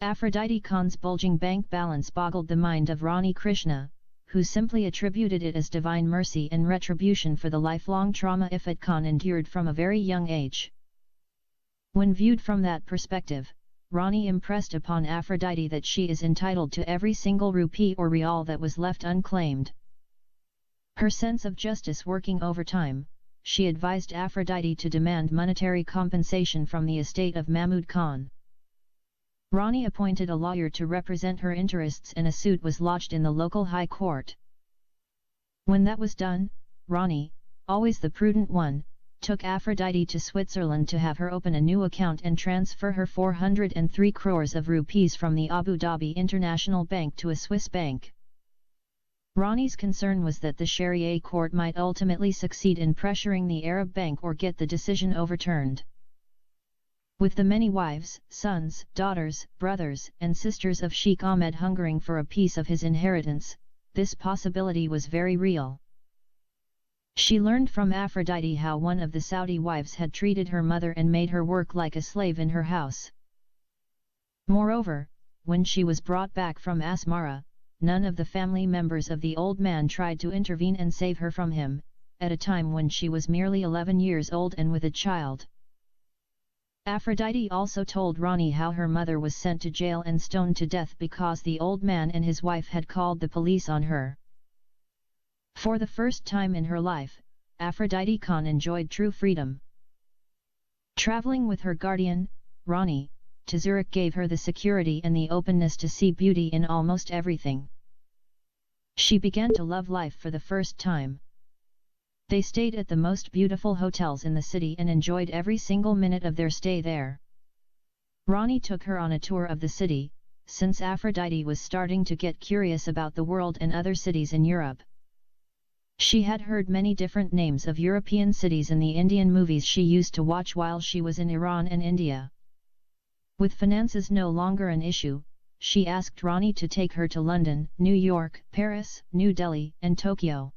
Aphrodite Khan's bulging bank balance boggled the mind of Rani Krishna, who simply attributed it as divine mercy and retribution for the lifelong trauma Ifat Khan endured from a very young age. When viewed from that perspective, Rani impressed upon Aphrodite that she is entitled to every single rupee or rial that was left unclaimed. Her sense of justice working overtime, she advised Aphrodite to demand monetary compensation from the estate of Mahmud Khan. Rani appointed a lawyer to represent her interests and a suit was lodged in the local high court. When that was done, Rani, always the prudent one, took Aphrodite to Switzerland to have her open a new account and transfer her 403 crores of rupees from the Abu Dhabi International Bank to a Swiss bank. Rani's concern was that the Sharia court might ultimately succeed in pressuring the Arab bank or get the decision overturned. With the many wives, sons, daughters, brothers, and sisters of Sheikh Ahmed hungering for a piece of his inheritance, this possibility was very real. She learned from Aphrodite how one of the Saudi wives had treated her mother and made her work like a slave in her house. Moreover, when she was brought back from Asmara, none of the family members of the old man tried to intervene and save her from him, at a time when she was merely 11 years old and with a child. Aphrodite also told Rani how her mother was sent to jail and stoned to death because the old man and his wife had called the police on her. For the first time in her life, Aphrodite Khan enjoyed true freedom. Traveling with her guardian, Rani, to Zurich gave her the security and the openness to see beauty in almost everything. She began to love life for the first time. They stayed at the most beautiful hotels in the city and enjoyed every single minute of their stay there. Rani took her on a tour of the city, since Aphrodite was starting to get curious about the world and other cities in Europe. She had heard many different names of European cities in the Indian movies she used to watch while she was in Iran and India. With finances no longer an issue, she asked Rani to take her to London, New York, Paris, New Delhi, and Tokyo.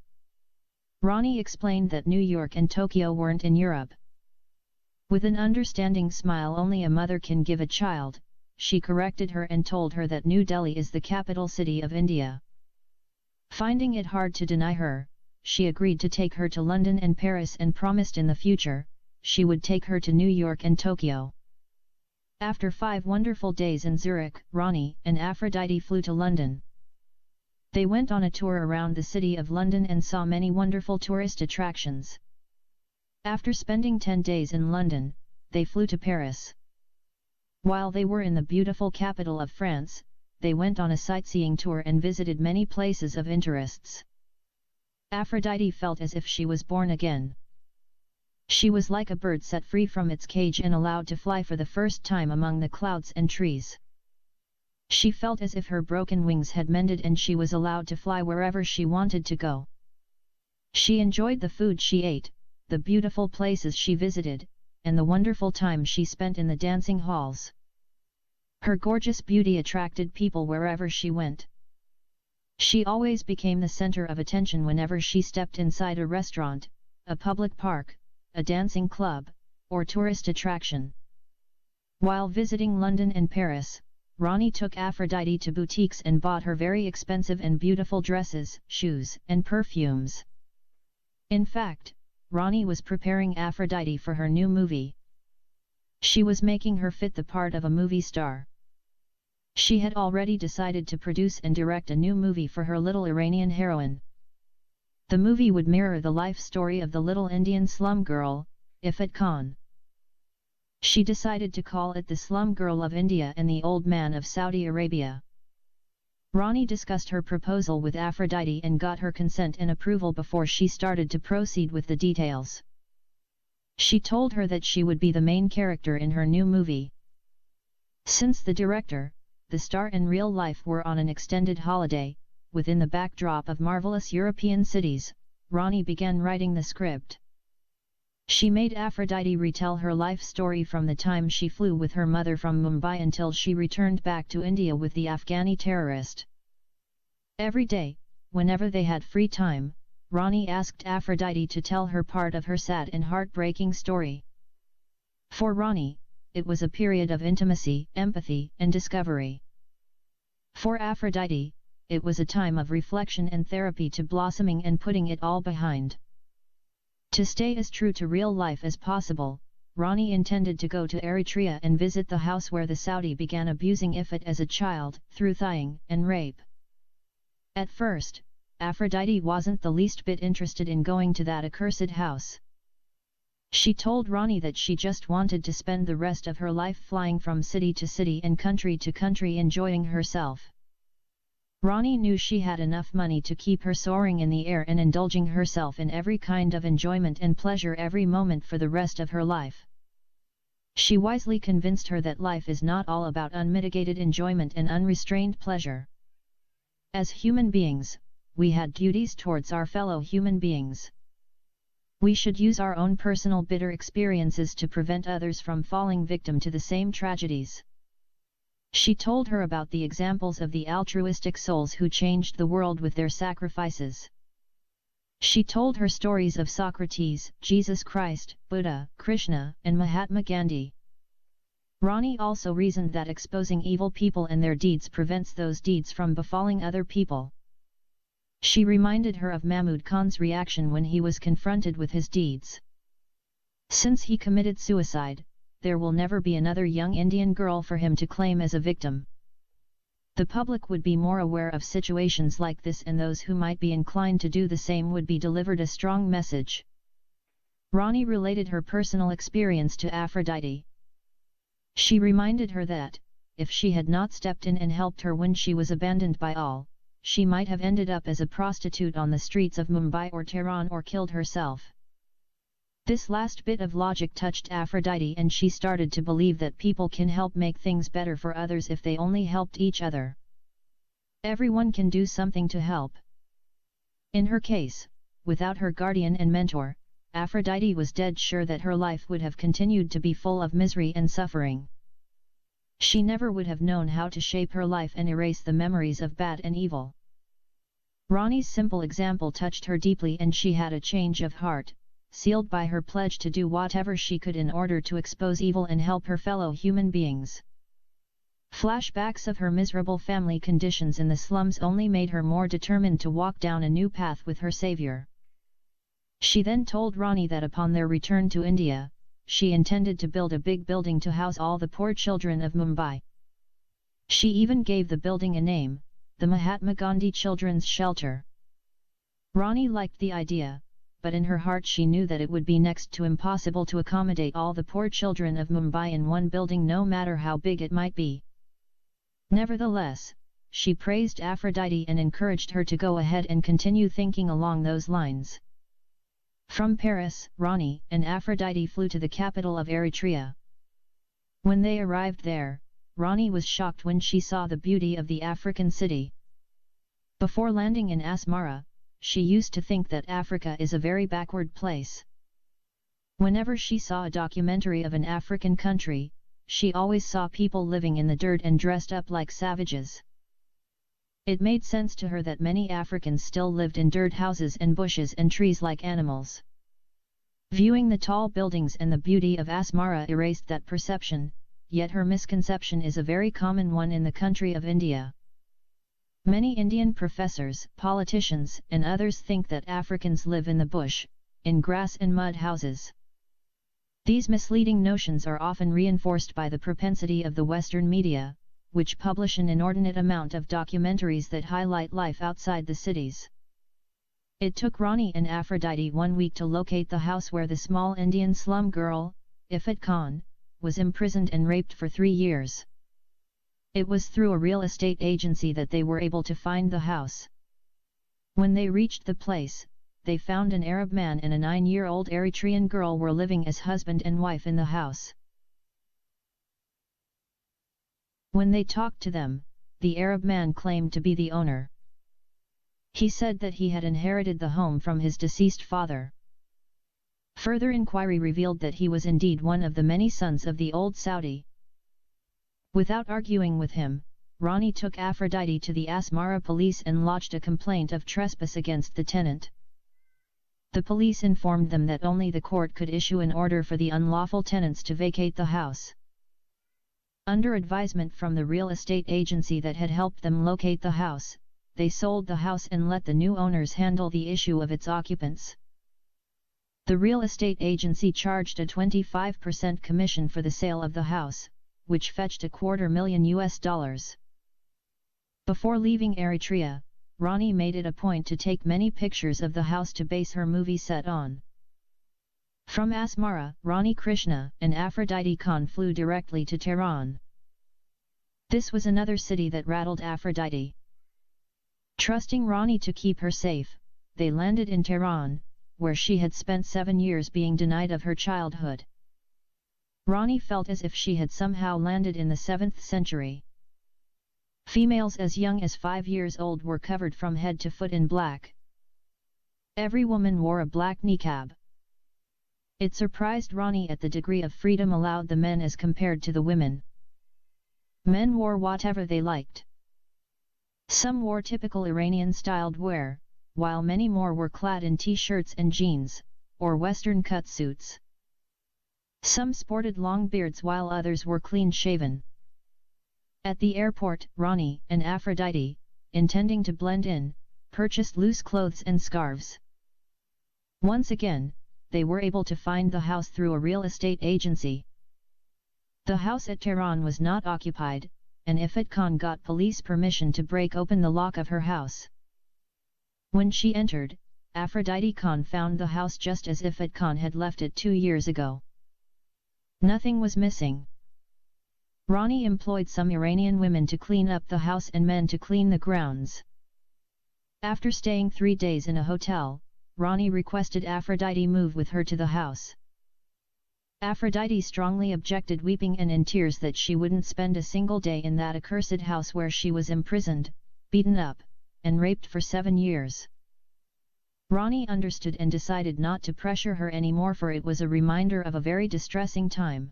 Rani explained that New York and Tokyo weren't in Europe. With an understanding smile only a mother can give a child, she corrected her and told her that New Delhi is the capital city of India. Finding it hard to deny her, she agreed to take her to London and Paris and promised in the future, she would take her to New York and Tokyo. After 5 wonderful days in Zurich, Rani and Aphrodite flew to London. They went on a tour around the city of London and saw many wonderful tourist attractions. After spending 10 days in London, they flew to Paris. While they were in the beautiful capital of France, they went on a sightseeing tour and visited many places of interests. Aphrodite felt as if she was born again. She was like a bird set free from its cage and allowed to fly for the first time among the clouds and trees. She felt as if her broken wings had mended and she was allowed to fly wherever she wanted to go. She enjoyed the food she ate, the beautiful places she visited, and the wonderful time she spent in the dancing halls. Her gorgeous beauty attracted people wherever she went. She always became the center of attention whenever she stepped inside a restaurant, a public park, a dancing club, or tourist attraction. While visiting London and Paris, Rani took Aphrodite to boutiques and bought her very expensive and beautiful dresses, shoes, and perfumes. In fact, Rani was preparing Aphrodite for her new movie. She was making her fit the part of a movie star. She had already decided to produce and direct a new movie for her little Iranian heroine. The movie would mirror the life story of the little Indian slum girl, Ifat Khan. She decided to call it The Slum Girl of India and the Old Man of Saudi Arabia. Rani discussed her proposal with Aphrodite and got her consent and approval before she started to proceed with the details. She told her that she would be the main character in her new movie. Since the director, the star and real life were on an extended holiday, within the backdrop of marvelous European cities, Rani began writing the script. She made Aphrodite retell her life story from the time she flew with her mother from Mumbai until she returned back to India with the Afghani terrorist. Every day, whenever they had free time, Rani asked Aphrodite to tell her part of her sad and heartbreaking story. For Rani, it was a period of intimacy, empathy, and discovery. For Aphrodite, it was a time of reflection and therapy to blossoming and putting it all behind. To stay as true to real life as possible, Ronnie intended to go to Eritrea and visit the house where the Saudi began abusing Ifat as a child, through thigh and rape. At first, Aphrodite wasn't the least bit interested in going to that accursed house. She told Ronnie that she just wanted to spend the rest of her life flying from city to city and country to country enjoying herself. Ronnie knew she had enough money to keep her soaring in the air and indulging herself in every kind of enjoyment and pleasure every moment for the rest of her life. She wisely convinced her that life is not all about unmitigated enjoyment and unrestrained pleasure. As human beings, we had duties towards our fellow human beings. We should use our own personal bitter experiences to prevent others from falling victim to the same tragedies. She told her about the examples of the altruistic souls who changed the world with their sacrifices. She told her stories of Socrates, Jesus Christ, Buddha, Krishna, and Mahatma Gandhi. Ronnie also reasoned that exposing evil people and their deeds prevents those deeds from befalling other people. She reminded her of Mahmud Khan's reaction when he was confronted with his deeds. Since he committed suicide, there will never be another young Indian girl for him to claim as a victim. The public would be more aware of situations like this, and those who might be inclined to do the same would be delivered a strong message. Ronnie related her personal experience to Aphrodite. She reminded her that, if she had not stepped in and helped her when she was abandoned by all, she might have ended up as a prostitute on the streets of Mumbai or Tehran or killed herself. This last bit of logic touched Aphrodite, and she started to believe that people can help make things better for others if they only helped each other. Everyone can do something to help. In her case, without her guardian and mentor, Aphrodite was dead sure that her life would have continued to be full of misery and suffering. She never would have known how to shape her life and erase the memories of bad and evil. Ronnie's simple example touched her deeply, and she had a change of heart, sealed by her pledge to do whatever she could in order to expose evil and help her fellow human beings. Flashbacks of her miserable family conditions in the slums only made her more determined to walk down a new path with her savior. She then told Ronnie that upon their return to India, she intended to build a big building to house all the poor children of Mumbai. She even gave the building a name, the Mahatma Gandhi Children's Shelter. Ronnie liked the idea, but in her heart she knew that it would be next to impossible to accommodate all the poor children of Mumbai in one building, no matter how big it might be. Nevertheless, she praised Aphrodite and encouraged her to go ahead and continue thinking along those lines. From Paris, Ronnie and Aphrodite flew to the capital of Eritrea. When they arrived there, Ronnie was shocked when she saw the beauty of the African city. Before landing in Asmara, she used to think that Africa is a very backward place. Whenever she saw a documentary of an African country, she always saw people living in the dirt and dressed up like savages. It made sense to her that many Africans still lived in dirt houses and bushes and trees like animals. Viewing the tall buildings and the beauty of Asmara erased that perception, yet her misconception is a very common one in the country of India. Many Indian professors, politicians, and others think that Africans live in the bush, in grass and mud houses. These misleading notions are often reinforced by the propensity of the Western media, which publish an inordinate amount of documentaries that highlight life outside the cities. It took Ronnie and Aphrodite 1 week to locate the house where the small Indian slum girl, Ifat Khan, was imprisoned and raped for 3 years. It was through a real estate agency that they were able to find the house. When they reached the place, they found an Arab man and a 9-year-old Eritrean girl were living as husband and wife in the house. When they talked to them, the Arab man claimed to be the owner. He said that he had inherited the home from his deceased father. Further inquiry revealed that he was indeed one of the many sons of the old Saudi. Without arguing with him, Ronnie took Aphrodite to the Asmara police and lodged a complaint of trespass against the tenant. The police informed them that only the court could issue an order for the unlawful tenants to vacate the house. Under advisement from the real estate agency that had helped them locate the house, they sold the house and let the new owners handle the issue of its occupants. The real estate agency charged a 25% commission for the sale of the house, which fetched $250,000. Before leaving Eritrea, Ronnie made it a point to take many pictures of the house to base her movie set on. From Asmara, Rani Krishna and Aphrodite Khan flew directly to Tehran. This was another city that rattled Aphrodite. Trusting Ronnie to keep her safe, they landed in Tehran, where she had spent 7 years being denied of her childhood. Ronnie felt as if she had somehow landed in the 7th century. Females as young as 5 years old were covered from head to foot in black. Every woman wore a black niqab. It surprised Ronnie at the degree of freedom allowed the men as compared to the women. Men wore whatever they liked. Some wore typical Iranian-styled wear, while many more were clad in t-shirts and jeans, or Western-cut suits. Some sported long beards while others were clean-shaven. At the airport, Ronnie and Aphrodite, intending to blend in, purchased loose clothes and scarves. Once again, they were able to find the house through a real estate agency. The house at Tehran was not occupied, and Ifat Khan got police permission to break open the lock of her house. When she entered, Aphrodite Khan found the house just as Ifat Khan had left it 2 years ago. Nothing was missing. Ronnie employed some Iranian women to clean up the house and men to clean the grounds. After staying 3 days in a hotel, Ronnie requested Aphrodite move with her to the house. Aphrodite strongly objected, weeping and in tears, that she wouldn't spend a single day in that accursed house where she was imprisoned, beaten up, and raped for 7 years. Ronnie understood and decided not to pressure her anymore, for it was a reminder of a very distressing time.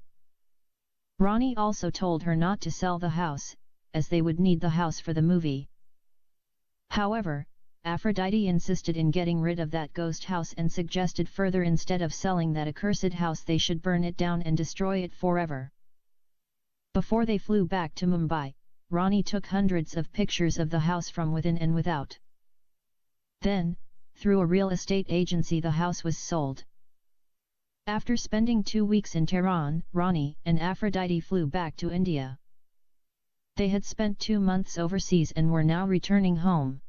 Ronnie also told her not to sell the house, as they would need the house for the movie. However, Aphrodite insisted in getting rid of that ghost house and suggested further, instead of selling that accursed house they should burn it down and destroy it forever. Before they flew back to Mumbai, Ronnie took hundreds of pictures of the house from within and without. Then, through a real estate agency, the house was sold. After spending 2 weeks in Tehran, Ronnie and Aphrodite flew back to India. They had spent 2 months overseas and were now returning home.